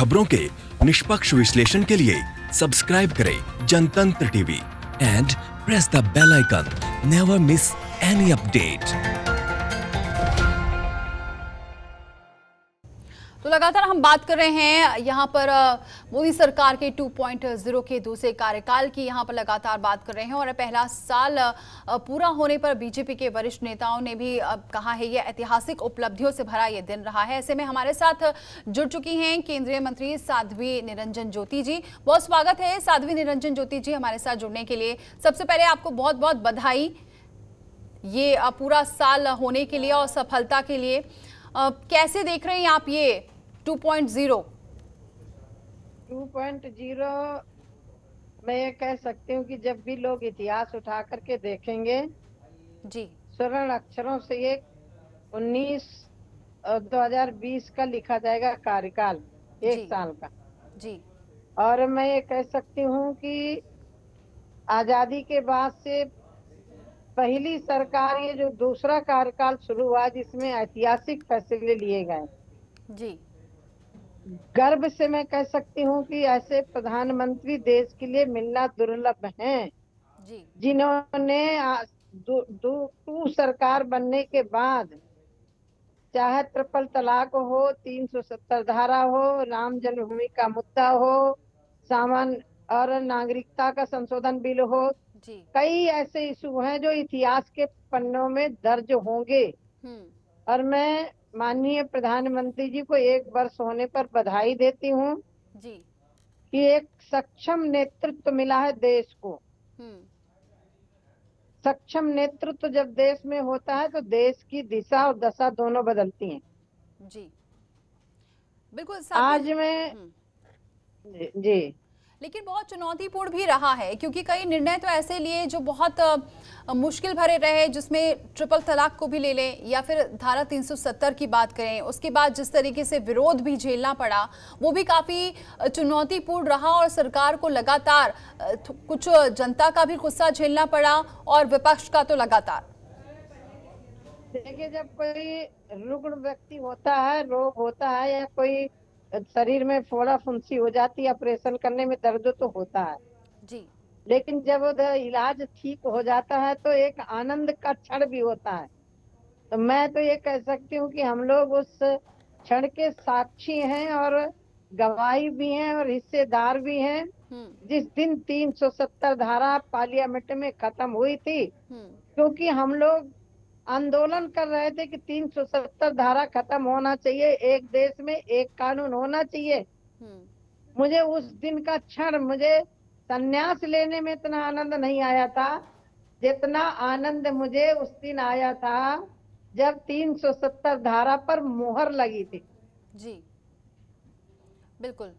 खबरों के निष्पक्ष विश्लेषण के लिए सब्सक्राइब करें Jantantra TV and press the bell icon. Never miss any update. तो लगातार हम बात कर रहे हैं यहाँ पर मोदी सरकार के 2.0 के दूसरे कार्यकाल की यहाँ पर लगातार बात कर रहे हैं और पहला साल पूरा होने पर बीजेपी के वरिष्ठ नेताओं ने भी कहा है ये ऐतिहासिक उपलब्धियों से भरा ये दिन रहा है। ऐसे में हमारे साथ जुड़ चुकी हैं केंद्रीय मंत्री साध्वी निरंजन ज्योति जी। बहुत स्वागत है साध्वी निरंजन ज्योति जी हमारे साथ जुड़ने के लिए। सबसे पहले आपको बहुत बहुत बधाई ये पूरा साल होने के लिए और सफलता के लिए। कैसे देख रहे हैं आप ये 2.0? 2.0 मैं ये कह सकती हूँ कि जब भी लोग इतिहास उठा करके देखेंगे जी, स्वर्ण अक्षरों से ये 2020 का लिखा जाएगा कार्यकाल, एक साल का जी। और मैं ये कह सकती हूँ कि आजादी के बाद से पहली सरकार ये जो दूसरा कार्यकाल शुरू हुआ जिसमें ऐतिहासिक फैसले लिए गए जी। गर्व से मैं कह सकती हूँ कि ऐसे प्रधानमंत्री देश के लिए मिलना दुर्लभ हैं जी। जिन्होंने टू सरकार बनने के बाद चाहे ट्रिपल तलाक हो, 370 धारा हो, राम जन्मभूमि का मुद्दा हो, सामान्य और नागरिकता का संशोधन बिल हो, कई ऐसे इशू हैं जो इतिहास के पन्नों में दर्ज होंगे। और मैं माननीय प्रधानमंत्री जी को 1 वर्ष होने पर बधाई देती हूँ कि एक सक्षम नेतृत्व मिला है देश को। सक्षम नेतृत्व जब देश में होता है तो देश की दिशा और दशा दोनों बदलती हैं। जी बिल्कुल। आज मैं जी लेकिन बहुत चुनौतीपूर्ण भी रहा है क्योंकि कई निर्णय तो ऐसे लिए जो बहुत मुश्किल भरे रहे, जिसमें ट्रिपल तलाक को भी ले लें या फिर धारा 370 की बात करें, उसके बाद जिस तरीके से विरोध भी झेलना पड़ा वो भी काफ़ी चुनौतीपूर्ण रहा और सरकार को लगातार कुछ जनता का भी गुस्सा झेलना पड़ा और विपक्ष का तो लगातार। देखिए, जब कोई रुग्ण व्यक्ति होता है, रोग होता है या कोई शरीर में फोड़ा फुंसी हो जाती है, ऑपरेशन करने में दर्द तो होता है जी, लेकिन जब इलाज ठीक हो जाता है तो एक आनंद का क्षण भी होता है। तो मैं तो ये कह सकती हूँ कि हम लोग उस क्षण के साक्षी हैं और गवाही भी हैं और हिस्सेदार भी हैं। जिस दिन 370 धारा पार्लियामेंट में खत्म हुई थी, क्योंकि हम लोग आंदोलन कर रहे थे कि 370 धारा खत्म होना चाहिए, एक देश में एक कानून होना चाहिए। मुझे उस दिन का क्षण, मुझे संन्यास लेने में इतना आनंद नहीं आया था जितना आनंद मुझे उस दिन आया था जब 370 धारा पर मोहर लगी थी। जी बिल्कुल।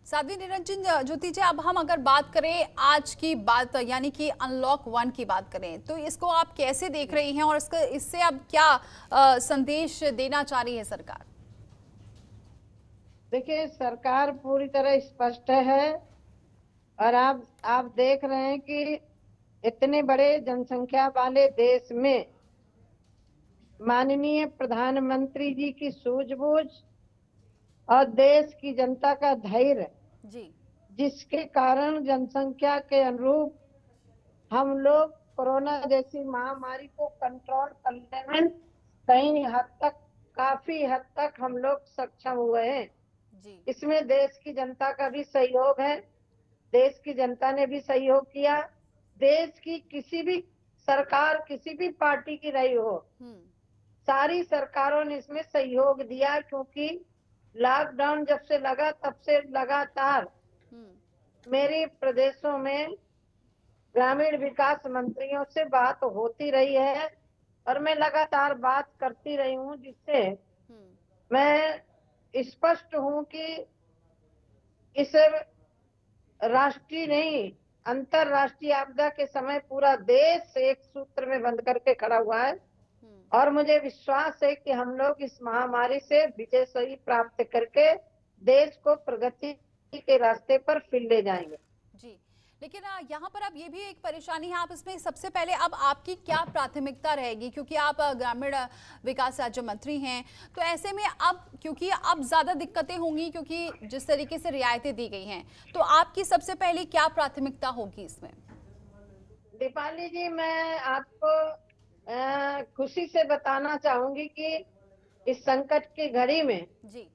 साध्वी निरंजन ज्योति जी, अब हम अगर बात करें आज की बात यानी कि अनलॉक 1 की बात करें तो इसको आप कैसे देख रही हैं और इससे अब क्या संदेश देना चाह रही है सरकार? देखिए, सरकार पूरी तरह स्पष्ट है और आप देख रहे हैं कि इतने बड़े जनसंख्या वाले देश में माननीय प्रधानमंत्री जी की सूझबूझ और देश की जनता का धैर्य जी, जिसके कारण जनसंख्या के अनुरूप हम लोग कोरोना जैसी महामारी को कंट्रोल करने में कई हद तक, काफी हद तक हम लोग सक्षम हुए हैं। इसमें देश की जनता का भी सहयोग है, देश की जनता ने भी सहयोग किया। देश की किसी भी सरकार, किसी भी पार्टी की रही हो, सारी सरकारों ने इसमें सहयोग दिया क्योंकि लॉकडाउन जब से लगा तब से लगातार मेरे प्रदेशों में ग्रामीण विकास मंत्रियों से बात होती रही है और मैं लगातार बात करती रही हूँ, जिससे मैं स्पष्ट हूँ कि इस राष्ट्रीय नहीं अंतरराष्ट्रीय आपदा के समय पूरा देश एक सूत्र में बंध करके खड़ा हुआ है और मुझे विश्वास है कि हम लोग इस महामारी से विजय सही प्राप्त करके देश को प्रगति के रास्ते पर फिर ले जाएंगे। जी, लेकिन यहाँ पर अब ये भी एक परेशानी है, आप इसमें सबसे पहले अब आपकी क्या प्राथमिकता रहेगी, क्योंकि आप ग्रामीण विकास राज्य मंत्री हैं, तो ऐसे में अब क्योंकि अब ज्यादा दिक्कतें होंगी क्योंकि जिस तरीके से रियायतें दी गई हैं, तो आपकी सबसे पहले क्या प्राथमिकता होगी इसमें? दीपाली जी, मैं आपको खुशी से बताना चाहूंगी कि इस संकट की घड़ी में जी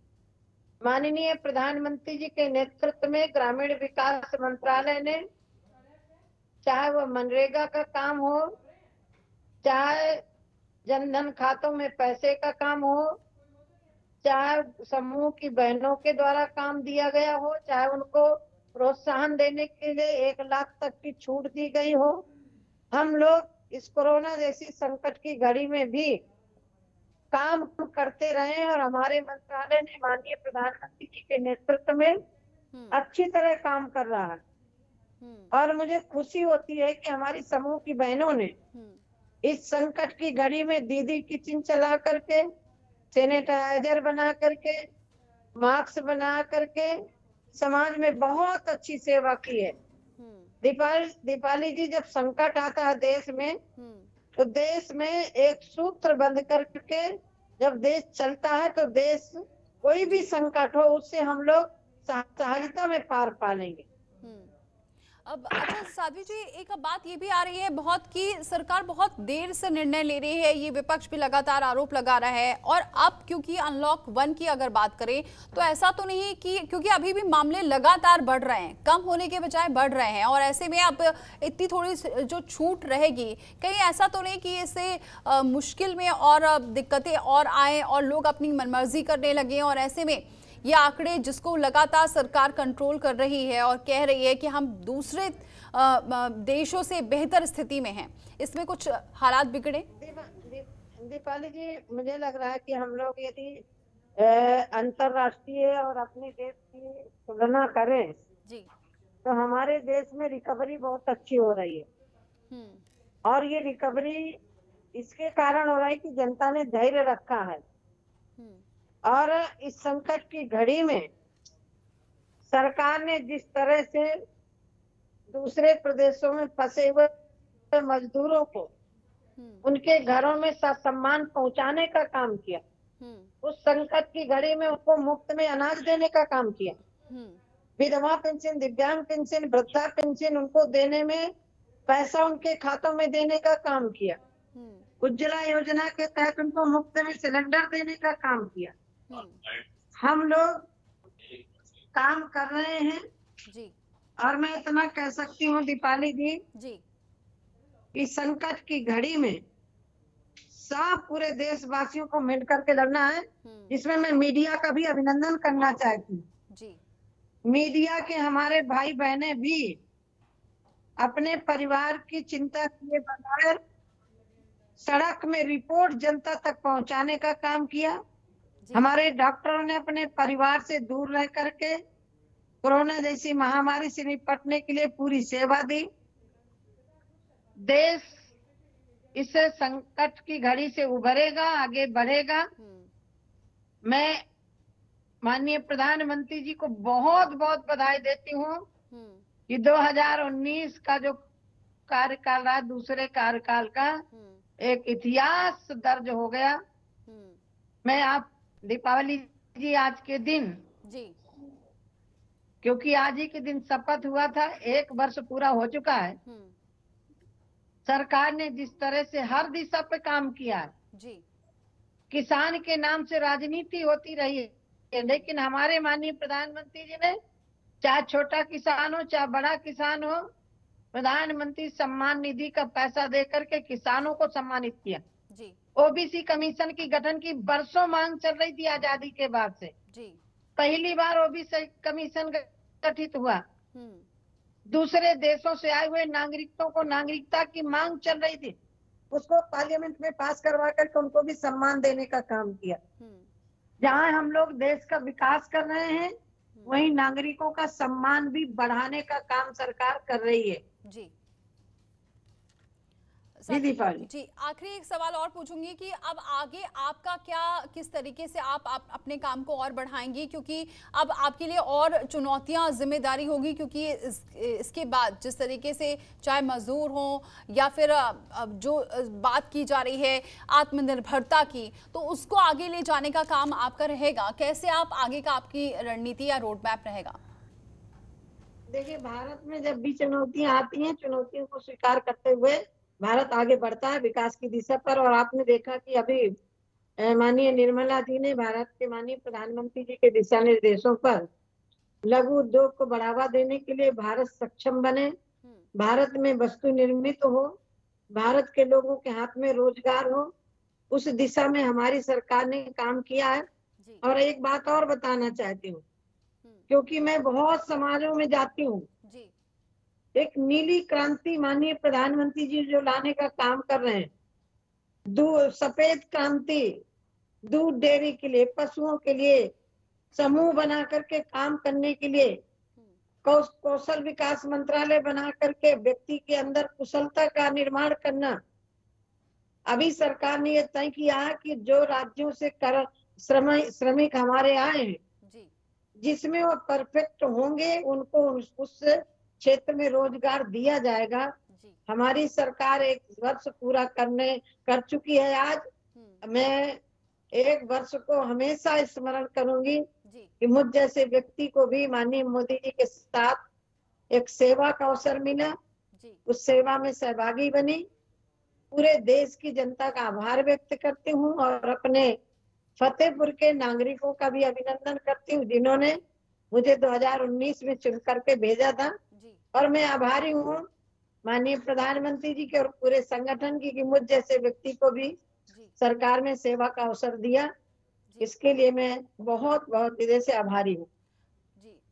माननीय प्रधानमंत्री जी के नेतृत्व में ग्रामीण विकास मंत्रालय ने, चाहे वो मनरेगा का काम हो, चाहे जनधन खातों में पैसे का काम हो, चाहे समूह की बहनों के द्वारा काम दिया गया हो, चाहे उनको प्रोत्साहन देने के लिए 1 लाख तक की छूट दी गई हो, हम लोग इस कोरोना जैसी संकट की घड़ी में भी काम करते रहे और हमारे मंत्रालय ने माननीय प्रधानमंत्री जी के नेतृत्व में अच्छी तरह काम कर रहा है। और मुझे खुशी होती है कि हमारी समूह की बहनों ने इस संकट की घड़ी में दीदी किचन चला करके, सैनिटाइजर बना करके, मास्क बना करके समाज में बहुत अच्छी सेवा की है। दीपाली जी, जब संकट आता है देश में, तो देश में एक सूत्र बंद करके जब देश चलता है तो देश कोई भी संकट हो उससे हम लोग सहजता में पार पा लेंगे। अब अच्छा साध्वी जी, एक बात ये भी आ रही है बहुत कि सरकार बहुत देर से निर्णय ले रही है, ये विपक्ष भी लगातार आरोप लगा रहा है। और अब क्योंकि अनलॉक 1 की अगर बात करें तो ऐसा तो नहीं कि, क्योंकि अभी भी मामले लगातार बढ़ रहे हैं, कम होने के बजाय बढ़ रहे हैं, और ऐसे में अब इतनी थोड़ी जो छूट रहेगी, कहीं ऐसा तो नहीं कि इससे मुश्किल में और दिक्कतें और आए और लोग अपनी मनमर्जी करने लगे, और ऐसे में ये आंकड़े जिसको लगातार सरकार कंट्रोल कर रही है और कह रही है कि हम दूसरे देशों से बेहतर स्थिति में हैं, इसमें कुछ हालात बिगड़े? दीपाली जी, मुझे लग रहा है कि हम लोग यदि अंतरराष्ट्रीय और अपने देश की तुलना करें जी, तो हमारे देश में रिकवरी बहुत अच्छी हो रही है। और ये रिकवरी इसके कारण हो रहा है कि जनता ने धैर्य रखा है। और इस संकट की घड़ी में सरकार ने जिस तरह से दूसरे प्रदेशों में फंसे हुए मजदूरों को उनके घरों में सम्मान पहुंचाने का काम किया, उस संकट की घड़ी में उनको मुफ्त में अनाज देने का काम किया, विधवा पेंशन, दिव्यांग पेंशन, वृद्धा पेंशन उनको देने में पैसा उनके खातों में देने का काम किया, उज्ज्वला योजना के तहत उनको मुफ्त में सिलेंडर देने का काम किया। हम लोग काम कर रहे हैं जी। और मैं इतना कह सकती हूँ दीपाली जी, इस संकट की घड़ी में सब पूरे देशवासियों को मिल करके लड़ना है, जिसमें मैं मीडिया का भी अभिनंदन करना चाहती हूँ। मीडिया के हमारे भाई बहने भी अपने परिवार की चिंता किए बगैर सड़क में रिपोर्ट जनता तक पहुंचाने का काम किया। हमारे डॉक्टरों ने अपने परिवार से दूर रह करके कोरोना जैसी महामारी से निपटने के लिए पूरी सेवा दी। देश इस संकट की घड़ी से उभरेगा, आगे बढ़ेगा। मैं माननीय प्रधानमंत्री जी को बहुत बहुत बधाई देती हूँ कि 2019 का जो कार्यकाल रहा, दूसरे कार्यकाल का एक इतिहास दर्ज हो गया। मैं आप दीपावली जी, आज के दिन जी, क्योंकि आज ही के दिन शपथ हुआ था, 1 वर्ष पूरा हो चुका है। सरकार ने जिस तरह से हर दिशा पे काम किया है जी, किसान के नाम से राजनीति होती रही है, लेकिन हमारे माननीय प्रधानमंत्री जी ने, चाहे छोटा किसान हो चाहे बड़ा किसान हो, प्रधानमंत्री सम्मान निधि का पैसा दे करके किसानों को सम्मानित किया जी। ओबीसी कमीशन की गठन की बरसों मांग चल रही थी आजादी के बाद से जी। पहली बार ओबीसी कमीशन गठित हुआ। दूसरे देशों से आए हुए नागरिकों को नागरिकता की मांग चल रही थी, उसको पार्लियामेंट में पास करवा करके उनको भी सम्मान देने का काम किया। जहां हम लोग देश का विकास कर रहे हैं, वहीं नागरिकों का सम्मान भी बढ़ाने का काम सरकार कर रही है जी। दीपावली। जी, आखिरी एक सवाल और पूछूंगी कि अब आगे आपका क्या, किस तरीके से आप अपने काम को और बढ़ाएंगी, क्योंकि अब आपके लिए और चुनौतियां, जिम्मेदारी होगी, क्योंकि इसके बाद जिस तरीके से चाहे मजदूर हो या फिर जो बात की जा रही है आत्मनिर्भरता की, तो उसको आगे ले जाने का काम आपका रहेगा। कैसे आप आगे का, आपकी रणनीति या रोड मैप रहेगा? देखिए, भारत में जब भी चुनौतियां आती हैं, चुनौतियों को स्वीकार करते हुए भारत आगे बढ़ता है विकास की दिशा पर। और आपने देखा कि अभी माननीय निर्मला जी ने भारत के माननीय प्रधानमंत्री जी के दिशा निर्देशों पर लघु उद्योग को बढ़ावा देने के लिए भारत सक्षम बने, भारत में वस्तु निर्मित हो, भारत के लोगों के हाथ में रोजगार हो, उस दिशा में हमारी सरकार ने काम किया है। और एक बात और बताना चाहती हूँ, क्योंकि मैं बहुत समाजों में जाती हूँ, एक नीली क्रांति माननीय प्रधानमंत्री जी जो लाने का काम कर रहे हैं, सफेद क्रांति, दूध डेयरी के लिए, पशुओं के लिए समूह बना करके काम करने के लिए, कौशल विकास मंत्रालय बना करके व्यक्ति के अंदर कुशलता का निर्माण करना। अभी सरकार ने यह तय किया है कि जो राज्यों से श्रमिक हमारे आए हैं, जिसमें वो परफेक्ट होंगे, उनको उस क्षेत्र में रोजगार दिया जाएगा। हमारी सरकार 1 वर्ष पूरा कर चुकी है आज। मैं 1 वर्ष को हमेशा स्मरण करूंगी कि मुझ जैसे व्यक्ति को भी माननीय मोदी जी के साथ एक सेवा का अवसर मिला, उस सेवा में सहभागी बनी। पूरे देश की जनता का आभार व्यक्त करती हूँ और अपने फतेहपुर के नागरिकों का भी अभिनंदन करती हूँ, जिन्होंने मुझे 2019 में चुन करके भेजा था। और मैं आभारी हूँ माननीय प्रधानमंत्री जी के और पूरे संगठन की कि मुझ जैसे व्यक्ति को भी सरकार में सेवा का अवसर दिया। इसके लिए मैं बहुत बहुत हृदय से आभारी हूँ।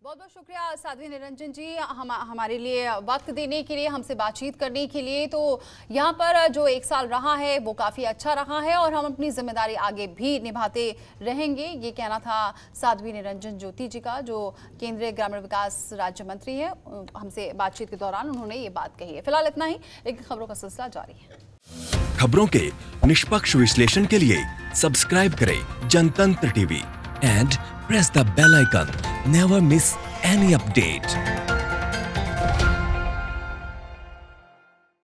बहुत बहुत शुक्रिया साध्वी निरंजन जी, हमारे लिए वक्त देने के लिए, हमसे बातचीत करने के लिए। तो यहाँ पर जो 1 साल रहा है वो काफ़ी अच्छा रहा है और हम अपनी जिम्मेदारी आगे भी निभाते रहेंगे, ये कहना था साध्वी निरंजन ज्योति जी का, जो केंद्रीय ग्रामीण विकास राज्य मंत्री है। हमसे बातचीत के दौरान उन्होंने ये बात कही है। फिलहाल इतना ही, लेकिन खबरों का सिलसिला जारी है। खबरों के निष्पक्ष विश्लेषण के लिए सब्सक्राइब करें Jantantra TV and press the bell icon. Never miss any update.